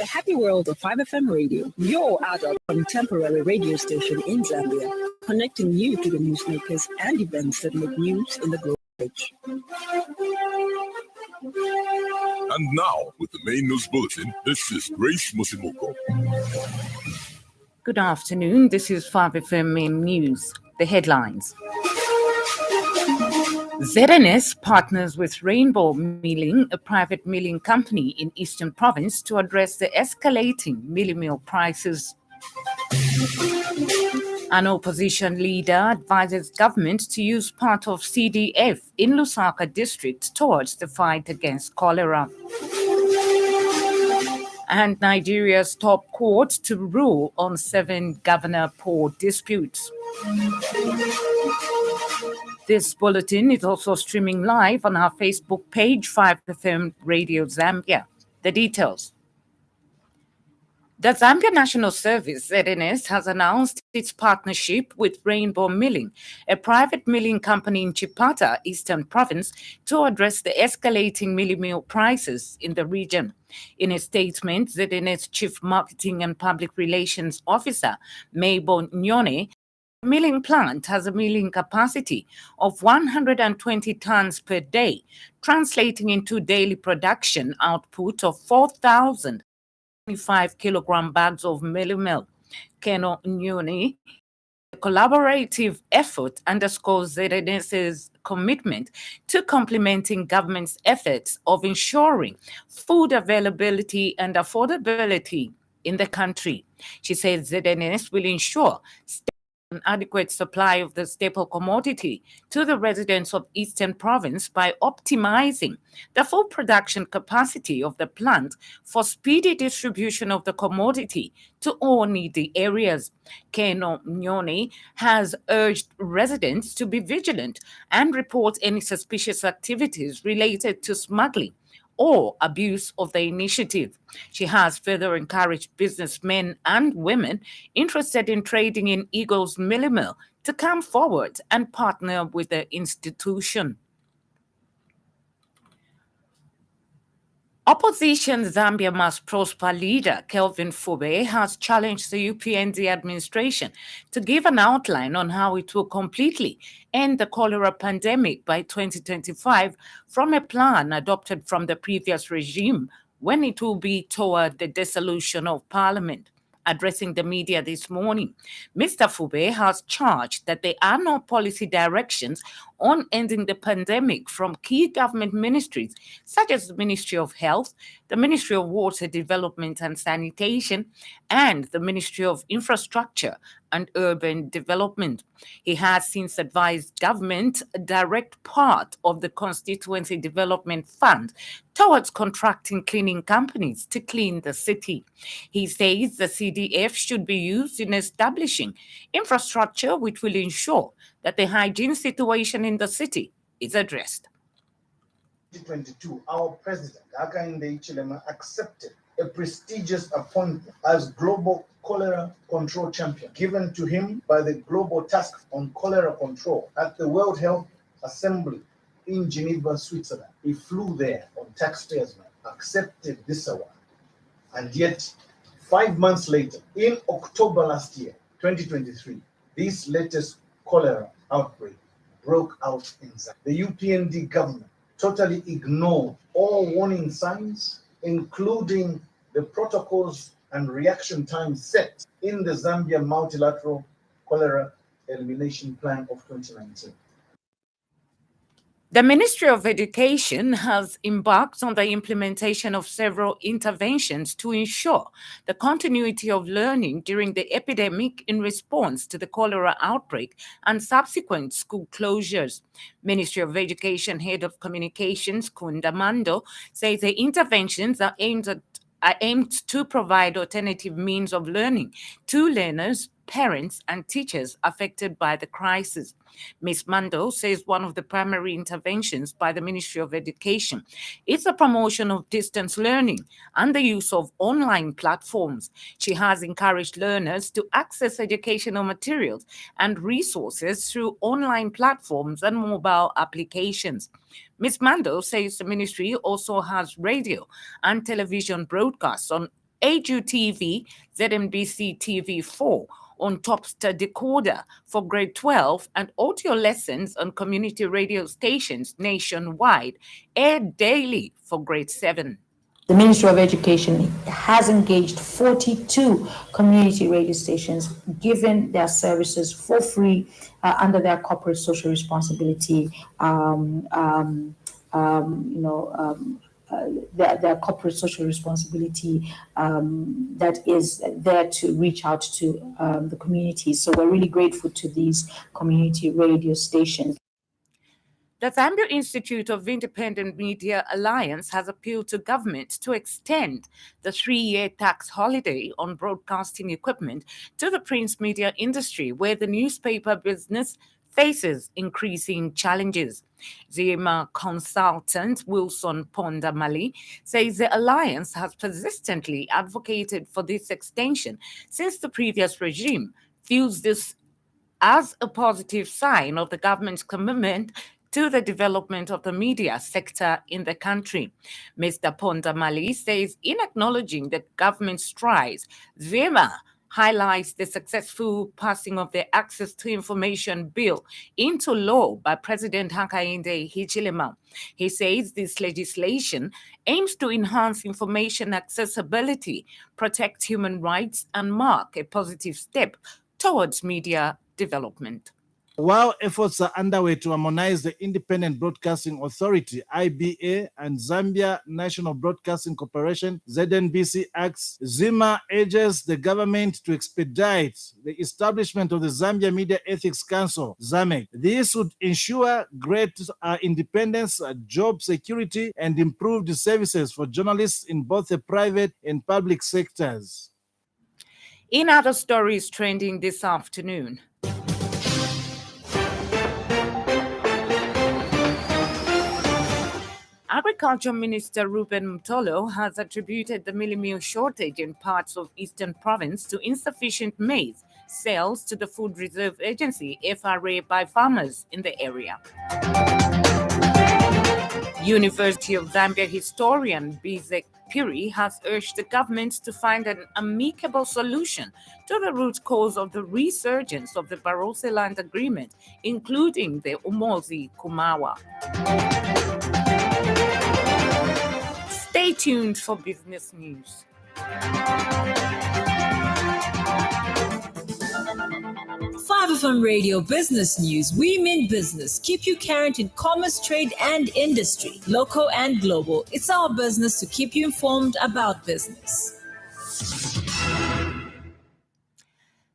the happy world of 5FM Radio, your adult contemporary radio station in Zambia, connecting you to the newsmakers and events that make news in the global age. And now, with the main news bulletin, this is Grace Msimuko. Good afternoon. This is 5FM Main News. The headlines. ZNS partners with Rainbow Milling, a private milling company in Eastern Province, to address the escalating milling meal prices. An opposition leader advises government to use part of CDF in Lusaka district towards the fight against cholera. And Nigeria's top court to rule on 7 governor port disputes. This bulletin is also streaming live on our Facebook page, 5FM Radio Zambia. The details. The Zambia National Service, ZNS, has announced its partnership with Rainbow Milling, a private milling company in Chipata, Eastern Province, to address the escalating milling meal prices in the region. In a statement, ZNS Chief Marketing and Public Relations Officer, Mabel Nyone, the milling plant has a milling capacity of 120 tons per day, translating into daily production output of 4,025 kilogram bags of milling meal. Keno Nyoni, the collaborative effort underscores ZNS's commitment to complementing government's efforts of ensuring food availability and affordability in the country. She says ZNS will ensure an adequate supply of the staple commodity to the residents of Eastern Province by optimizing the full production capacity of the plant for speedy distribution of the commodity to all needy areas. Keno Nyoni has urged residents to be vigilant and report any suspicious activities related to smuggling or abuse of the initiative. She has further encouraged businessmen and women interested in trading in Eagle's milling meal to come forward and partner with the institution. Opposition Zambia Must Prosper leader Kelvin Fube has challenged the UPND administration to give an outline on how it will completely end the cholera pandemic by 2025 from a plan adopted from the previous regime when it will be toward the dissolution of parliament. Addressing the media this morning, Mr. Fube has charged that there are no policy directions on ending the pandemic from key government ministries such as the Ministry of Health, the Ministry of Water Development and Sanitation, and the Ministry of Infrastructure and Urban Development. He has since advised government direct part of the Constituency Development Fund towards contracting cleaning companies to clean the city. He says the CDF should be used in establishing infrastructure which will ensure that the hygiene situation in the city is addressed. 2022, our president, Hakainde Hichilema, accepted a prestigious appointment as Global Cholera Control Champion, given to him by the Global Task on Cholera Control at the World Health Assembly in Geneva, Switzerland. He flew there on taxpayers' money, accepted this award. And yet, 5 months later, in October last year, 2023, this latest cholera outbreak broke out in Zambia. The UPND government totally ignored all warning signs, including the protocols and reaction times set in the Zambia Multilateral Cholera Elimination Plan of 2019. The Ministry of Education has embarked on the implementation of several interventions to ensure the continuity of learning during the epidemic in response to the cholera outbreak and subsequent school closures. Ministry of Education Head of Communications, Kunda Mando, says the interventions are aimed to provide alternative means of learning to learners, parents, and teachers affected by the crisis. Ms. Mando says one of the primary interventions by the Ministry of Education is the promotion of distance learning and the use of online platforms. She has encouraged learners to access educational materials and resources through online platforms and mobile applications. Ms. Mando says the ministry also has radio and television broadcasts on AGU-TV, ZNBC TV4 on Topster Decoder for grade 12, and audio lessons on community radio stations nationwide aired daily for grade 7. The Ministry of Education has engaged 42 community radio stations, giving their services for free under their corporate social responsibility, their corporate social responsibility that is there to reach out to the community. So we're really grateful to these community radio stations. The Zambia Institute of Independent Media Alliance has appealed to government to extend the 3-year tax holiday on broadcasting equipment to the print media industry, where the newspaper business faces increasing challenges. Zima consultant Wilson Pondamali says the alliance has persistently advocated for this extension since the previous regime views this as a positive sign of the government's commitment to the development of the media sector in the country. Mr. Pondamali says in acknowledging the government's strides, Zima highlights the successful passing of the Access to Information Bill into law by President Hakainde Hichilema. He says this legislation aims to enhance information accessibility, protect human rights, and mark a positive step towards media development. While efforts are underway to harmonize the Independent Broadcasting Authority, IBA, and Zambia National Broadcasting Corporation, ZNBC Acts, Zima urges the government to expedite the establishment of the Zambia Media Ethics Council, ZAMEC. This would ensure greater independence, job security, and improved services for journalists in both the private and public sectors. In other stories trending this afternoon, Agriculture Minister Ruben Mtolo has attributed the mealie meal shortage in parts of Eastern Province to insufficient maize sales to the Food Reserve Agency, FRA, by farmers in the area. University of Zambia historian Bizek Piri has urged the government to find an amicable solution to the root cause of the resurgence of the Barose Land Agreement, including the Umozi Kumawa. Stay tuned for business news. 5FM Radio Business News. We mean business. Keep you current in commerce, trade, and industry, local and global. It's our business to keep you informed about business.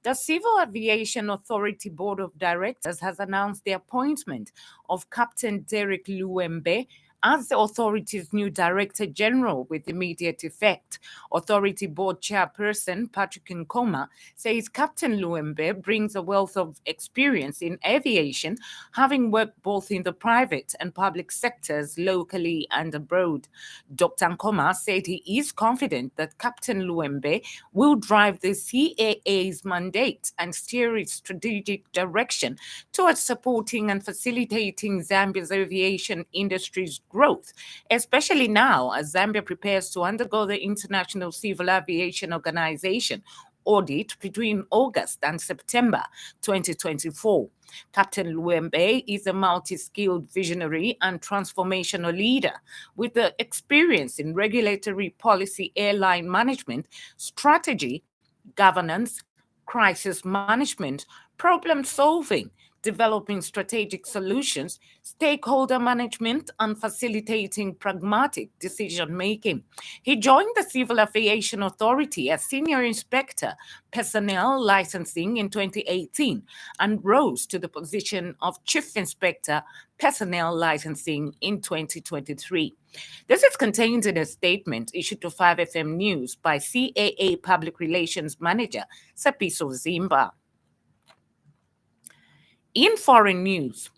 The Civil Aviation Authority Board of Directors has announced the appointment of Captain Derek Luembe as the authority's new Director General with immediate effect. Authority Board Chairperson Patrick Nkoma says Captain Luembe brings a wealth of experience in aviation, having worked both in the private and public sectors locally and abroad. Dr. Nkoma said he is confident that Captain Luembe will drive the CAA's mandate and steer its strategic direction towards supporting and facilitating Zambia's aviation industry's growth, especially now as Zambia prepares to undergo the International Civil Aviation Organization audit between August and September 2024. Captain Luembe is a multi-skilled visionary and transformational leader with the experience in regulatory policy, airline management, strategy, governance, crisis management, problem solving, developing strategic solutions, stakeholder management, and facilitating pragmatic decision-making. He joined the Civil Aviation Authority as Senior Inspector, Personnel Licensing in 2018 and rose to the position of Chief Inspector, Personnel Licensing in 2023. This is contained in a statement issued to 5FM News by CAA Public Relations Manager, Sapiso Zimba. In foreign news,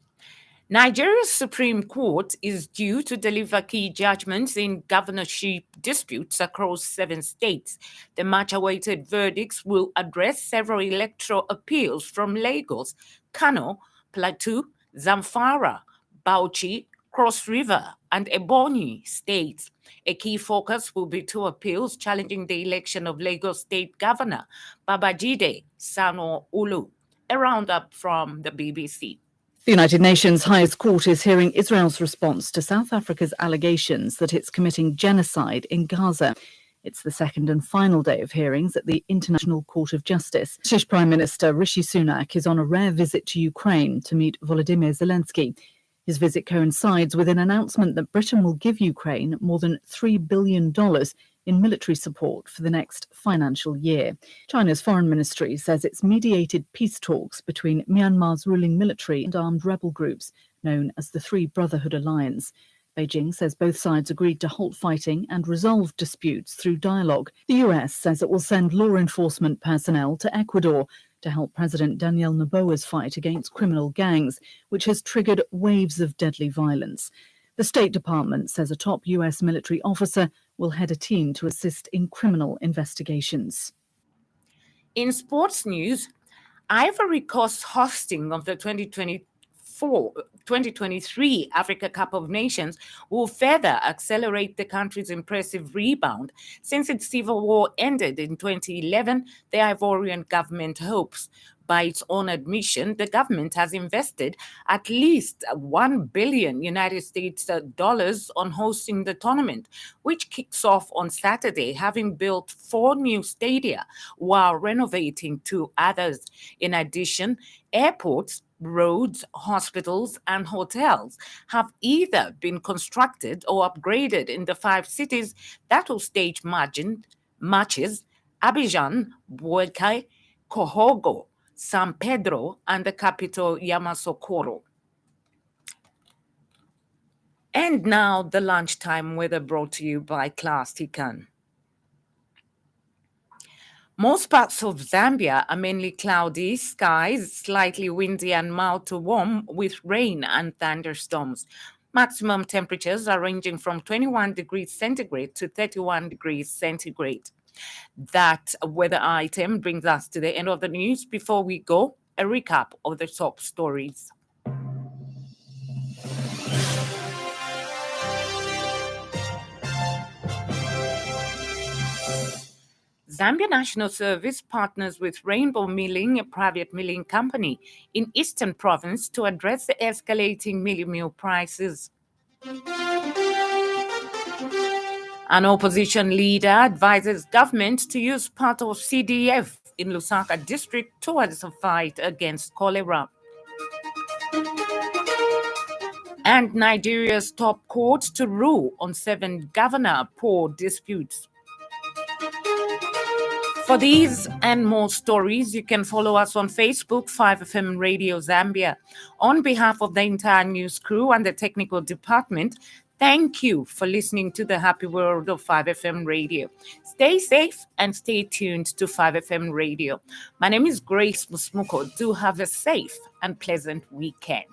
Nigeria's Supreme Court is due to deliver key judgments in governorship disputes across 7 states. The much-awaited verdicts will address several electoral appeals from Lagos, Kano, Plateau, Zamfara, Bauchi, Cross River, and Ebonyi states. A key focus will be two appeals challenging the election of Lagos State Governor Babajide Sanwo-Olu. A roundup from the BBC. The United Nations highest court is hearing Israel's response to South Africa's allegations that it's committing genocide in Gaza. It's the second and final day of hearings at the International Court of Justice. British Prime Minister Rishi Sunak is on a rare visit to Ukraine to meet Volodymyr Zelensky. His visit coincides with an announcement that Britain will give Ukraine more than $3 billion in military support for the next financial year. China's foreign ministry says it's mediated peace talks between Myanmar's ruling military and armed rebel groups, known as the Three Brotherhood Alliance. Beijing says both sides agreed to halt fighting and resolve disputes through dialogue. The US says it will send law enforcement personnel to Ecuador to help President Daniel Noboa's fight against criminal gangs, which has triggered waves of deadly violence. The State Department says a top US military officer will head a team to assist in criminal investigations. In sports news, Ivory Coast's hosting of the 2023 Africa Cup of Nations will further accelerate the country's impressive rebound. Since its civil war ended in 2011, the Ivorian government hopes. By its own admission, the government has invested at least $1 billion United States dollars on hosting the tournament, which kicks off on Saturday, having built 4 new stadia while renovating 2 others. In addition, airports, roads, hospitals, and hotels have either been constructed or upgraded in the 5 cities that will stage matches: Abidjan, Bouaké, Kohogo, San Pedro, and the capital Yamoussoukro. And now the lunchtime weather brought to you by Class Tikan. Most parts of Zambia are mainly cloudy skies, slightly windy and mild to warm with rain and thunderstorms. Maximum temperatures are ranging from 21 degrees centigrade to 31 degrees centigrade. That weather item brings us to the end of the news. Before we go, a recap of the top stories. Zambia National Service partners with Rainbow Milling, a private milling company in Eastern Province, to address the escalating milling meal prices. An opposition leader advises government to use part of CDF in Lusaka district towards the fight against cholera. And Nigeria's top court to rule on 7 governor poll disputes. For these and more stories, you can follow us on Facebook, 5FM Radio Zambia. On behalf of the entire news crew and the technical department, thank you for listening to the happy world of 5FM Radio. Stay safe and stay tuned to 5FM Radio. My name is Grace Msimuko. Do have a safe and pleasant weekend.